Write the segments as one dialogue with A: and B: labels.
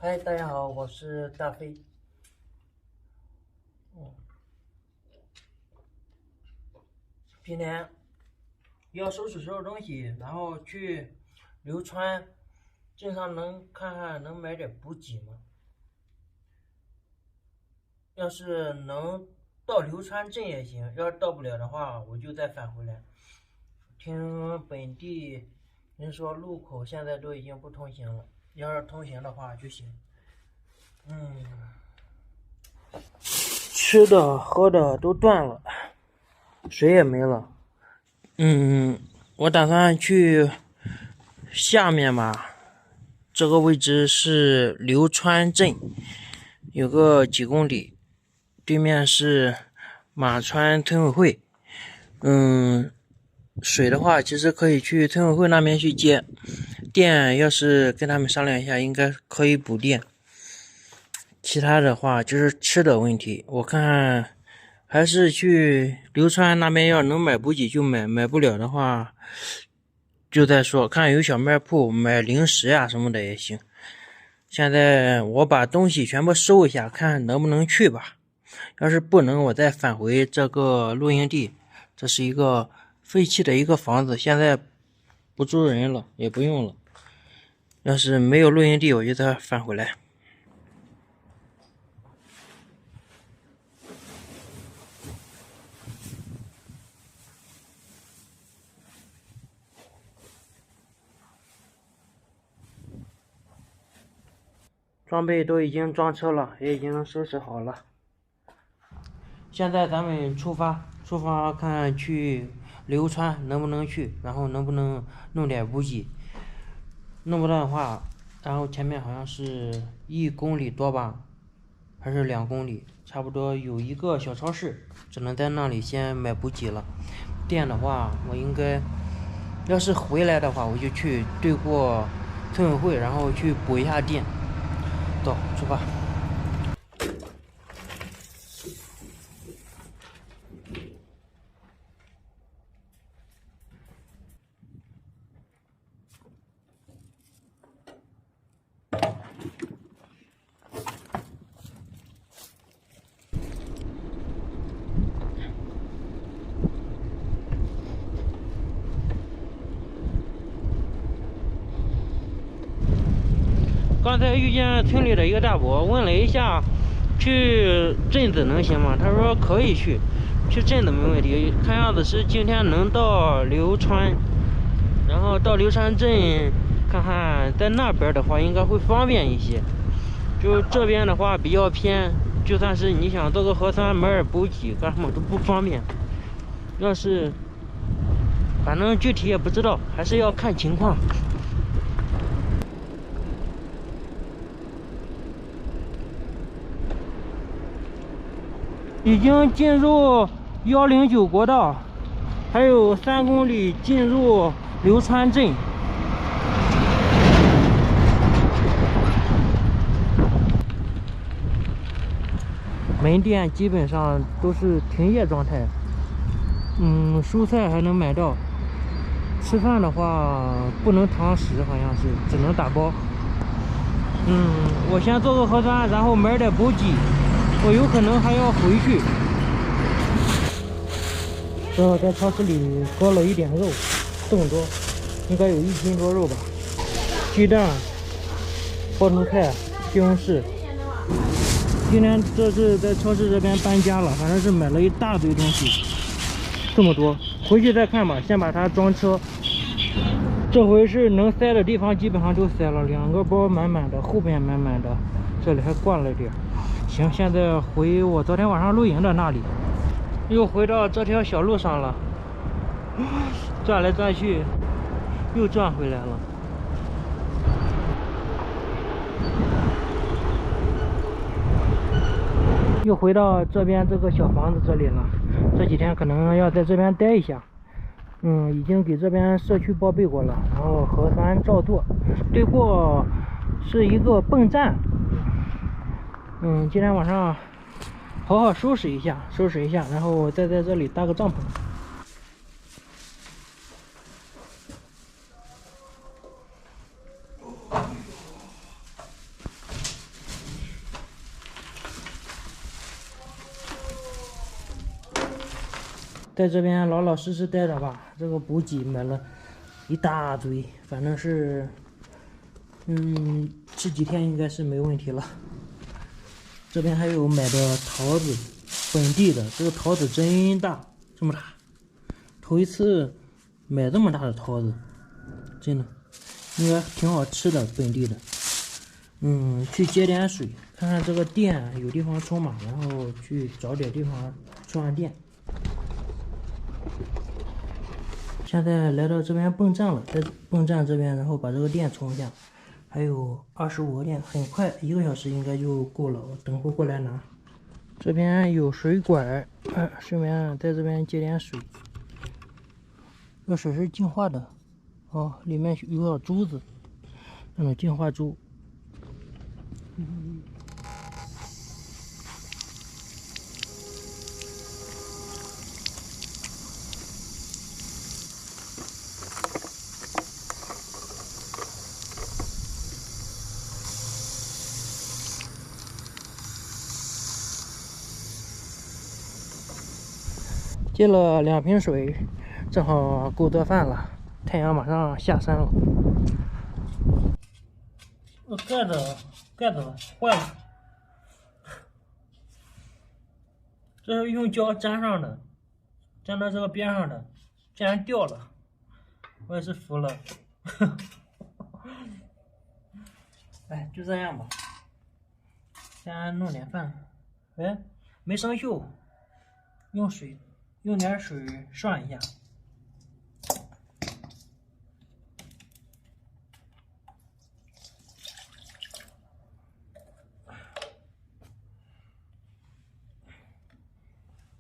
A: 嗨，大家好，我是大飞。今天要收拾东西，然后去流川镇上能看看能买点补给吗？要是能到流川镇也行，要是到不了的话，我就再返回来。听本地人说，路口现在都已经不通行了，要是通行的话就行。吃的喝的都断了，水也没了。我打算去下面吧。这个位置是流川镇，有个几公里，对面是马川村委会。水的话，其实可以去村委会那边去接。电要是跟他们商量一下，应该可以补电。其他的话就是吃的问题，我看还是去流川那边，要能买补给就买，买不了的话就再说，看有小卖铺买零食呀什么的也行。现在我把东西全部收一下，看能不能去吧。要是不能，我再返回这个露营地。这是一个废弃的一个房子，现在不租人了，也不用了。要是没有露营地，我就再返回来。装备都已经装车了，也已经收拾好了。现在咱们出发看去流川能不能去，然后能不能弄点补给。弄不到的话，然后前面好像是1公里多吧，还是2公里，差不多有一个小超市，只能在那里先买补给了。电的话，我应该要是回来的话，我就去对过村委会，然后去补一下电。走，出发。刚才遇见村里的一个大伯，问了一下去镇子能行吗？他说可以去镇子没问题。看样子是今天能到流川，然后到流川镇看看，在那边的话应该会方便一些。就这边的话比较偏，就算是你想做个核酸买点补给干什么都不方便。要是反正具体也不知道，还是要看情况。已经进入109国道，还有3公里进入流川镇。门店基本上都是停业状态。蔬菜还能买到，吃饭的话不能堂食，好像是只能打包。我先做个核酸，然后买点补给，我有可能还要回去。这在超市里割了一点肉，这么多，应该有1斤多肉吧。鸡蛋、包成菜、西红柿。今天这是在超市这边搬家了，反正是买了一大堆东西，这么多，回去再看吧。先把它装车，这回是能塞的地方基本上都塞了，2个包满满的，后边满满的，这里还灌了点。行，现在回我昨天晚上露营的那里，又回到这条小路上了，转来转去，又转回来了。又回到这边这个小房子这里了，这几天可能要在这边待一下。已经给这边社区报备过了，然后核酸照做。对过是一个泵站。今天晚上好好收拾一下，然后再在这里搭个帐篷。在这边老老实实待着吧。这个补给买了一大堆，反正是，吃几天应该是没问题了。这边还有买的桃子，本地的，这个桃子真大，这么大，头一次买这么大的桃子，真的，应该挺好吃的，本地的。去接点水，看看这个电有地方充满，然后去找点地方充上电。现在来到这边泵站了，在泵站这边，然后把这个电充一下，还有25个电，很快1个小时应该就够了。我等会过来拿。这边有水管，顺便在这边接点水。这水是净化的，里面有个珠子，那种净化珠。接了2瓶水，正好够做饭了。太阳马上下山了。盖子坏了，这是用胶粘上的，粘到这个边上的，竟然掉了，我也是服了。哎，就这样吧，先弄点饭。哎，没生锈，用点水涮一下。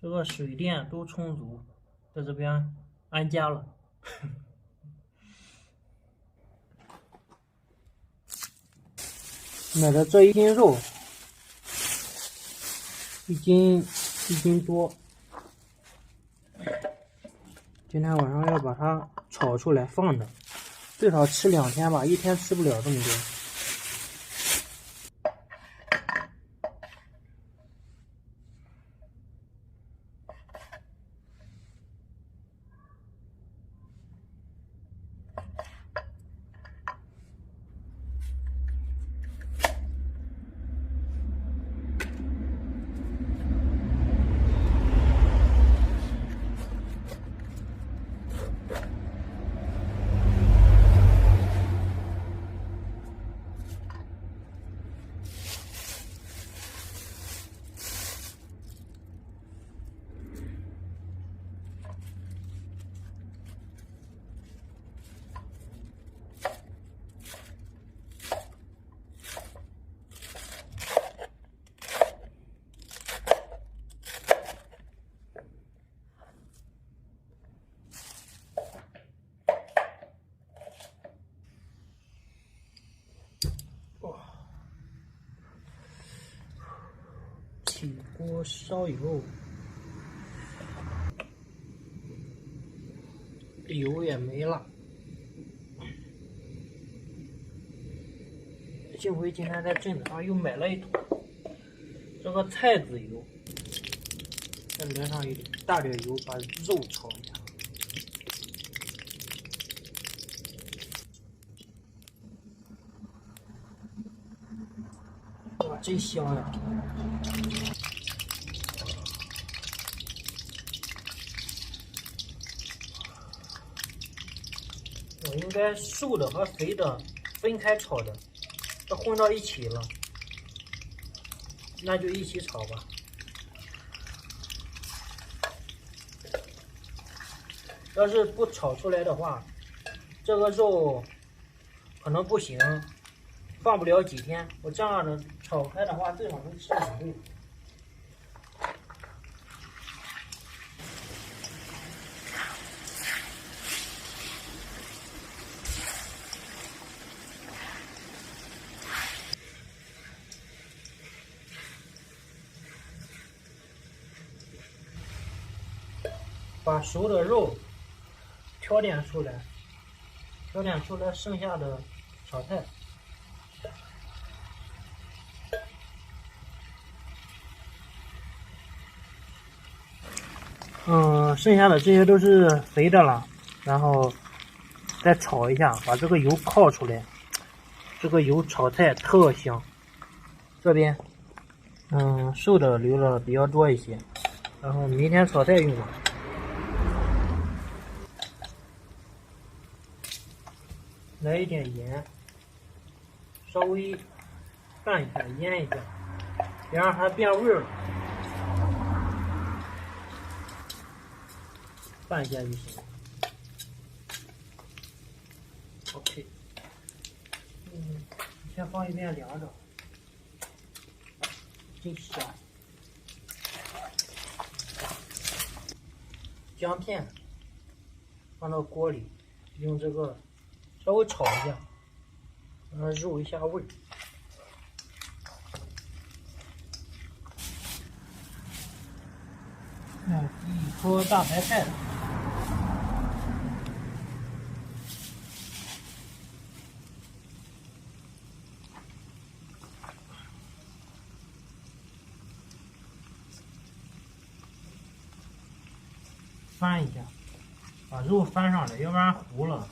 A: 这个水电都充足，在这边安家了。买的这1斤肉，一斤多。今天晚上要把它炒出来放着，最少吃2天吧，1天吃不了这么多。起锅烧油，油也没了。幸亏今天在镇子上又买了一桶这个菜籽油，再淋上一大点油，把肉炒一下。哇，真香呀！我应该瘦的和肥的分开炒的，这混到一起了，那就一起炒吧。要是不炒出来的话，这个肉可能不行，放不了几天。我这样的炒开的话，最少能吃2顿。把熟的肉挑点出来，剩下的炒菜。剩下的这些都是肥的了，然后再炒一下，把这个油靠出来，这个油炒菜特香。这边瘦的留了比较多一些，然后明天炒菜用吧。来一点盐，稍微拌一下，腌一下，别让它变味了。拌一下就行了。OK， 先放一边凉着，真香。姜片放到锅里，用这个稍微炒一下，让它入一下味。一颗大白菜。翻一下，把肉翻上来，要不然糊了。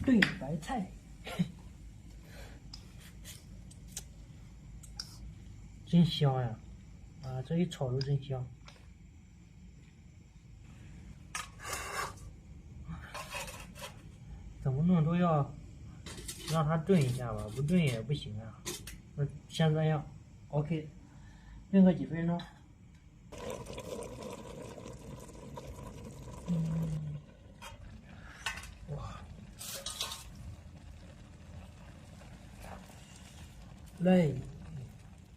A: 炖白菜，真香呀！啊，这一炒都真香。怎么弄都要让它炖一下吧，不炖也不行啊。先这样 ，OK， 炖个几分钟。哇，来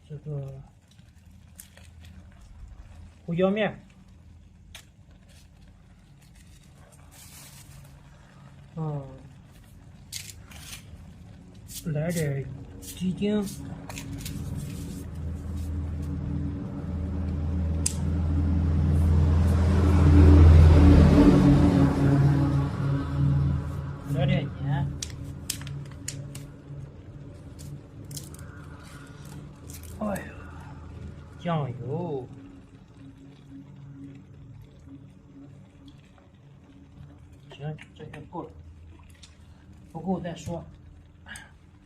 A: 这个胡椒面，来点鸡精，来点盐，哎呀，酱油，行，这些够了，不够再说，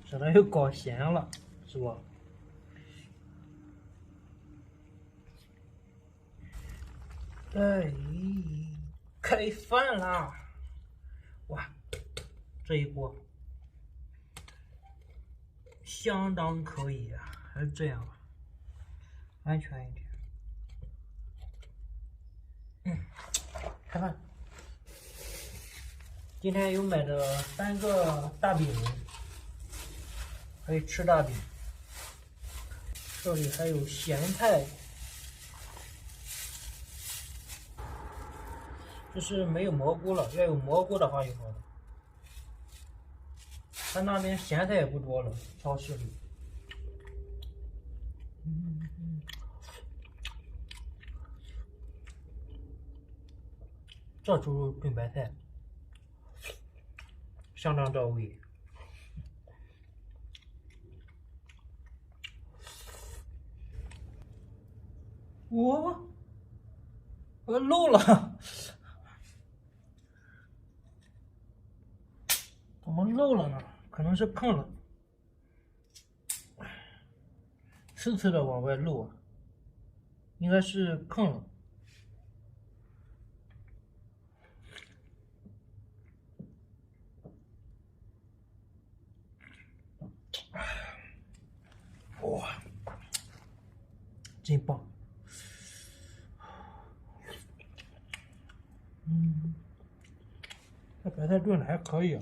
A: 省得又搞咸了，是不？哎，开饭啦！哇，这一锅相当可以啊，还是这样吧，安全一点。开饭。今天有买的3个大饼，可以吃大饼。这里还有咸菜，就是没有蘑菇了，要有蘑菇的话就好了。他那边咸菜也不多了，超市里。这猪肉炖白菜相当到位。我漏了，怎么漏了呢？可能是碰了，次次的往外漏啊，应该是碰了。哇，真棒！这白菜炖的还可以啊。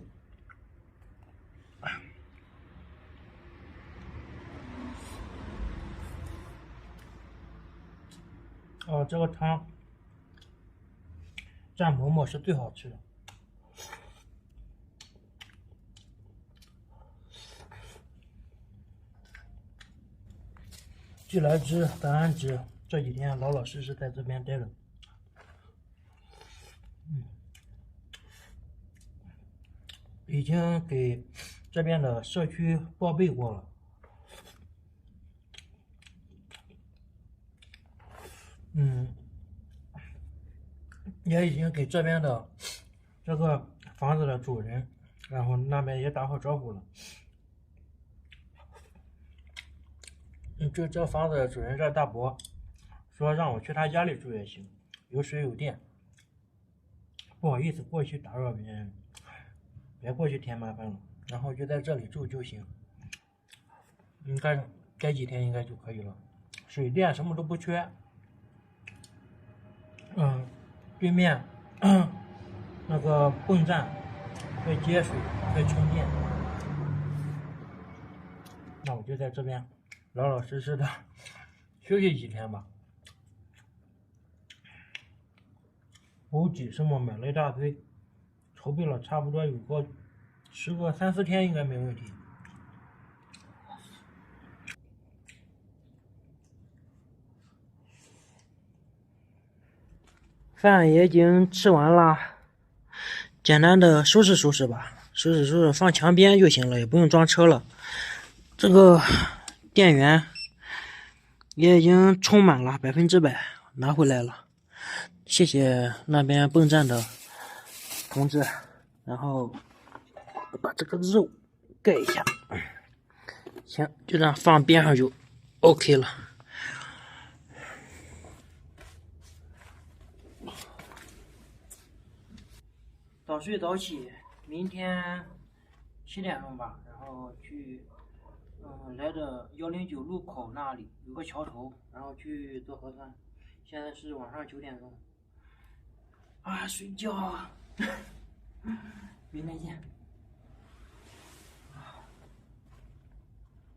A: 哦，这个汤蘸馍馍是最好吃的。既来之则安之。这几天老老实实在这边待着。已经给这边的社区报备过了。也已经给这边的这个房子的主人，然后那边也打好招呼了。这房子的主人这大伯说让我去他家里住也行，有水有电。不好意思过去打扰别人，别过去添麻烦了，然后就在这里住就行。应该几天应该就可以了，水电什么都不缺。对面那个泵站会接水，会充电。那我就在这边老老实实的休息几天吧。补给什么买了一大堆，筹备了差不多有个3、4天应该没问题。饭也已经吃完了，简单的收拾收拾吧，收拾放墙边就行了，也不用装车了。这个电源也已经充满了100%，拿回来了。谢谢那边泵站的同志，然后把这个肉盖一下，行，就这样放边上就 OK 了。早睡早起，明天7点钟吧，然后去来的109路口那里有个桥头，然后去做核酸。现在是晚上9点钟，睡觉，明天见。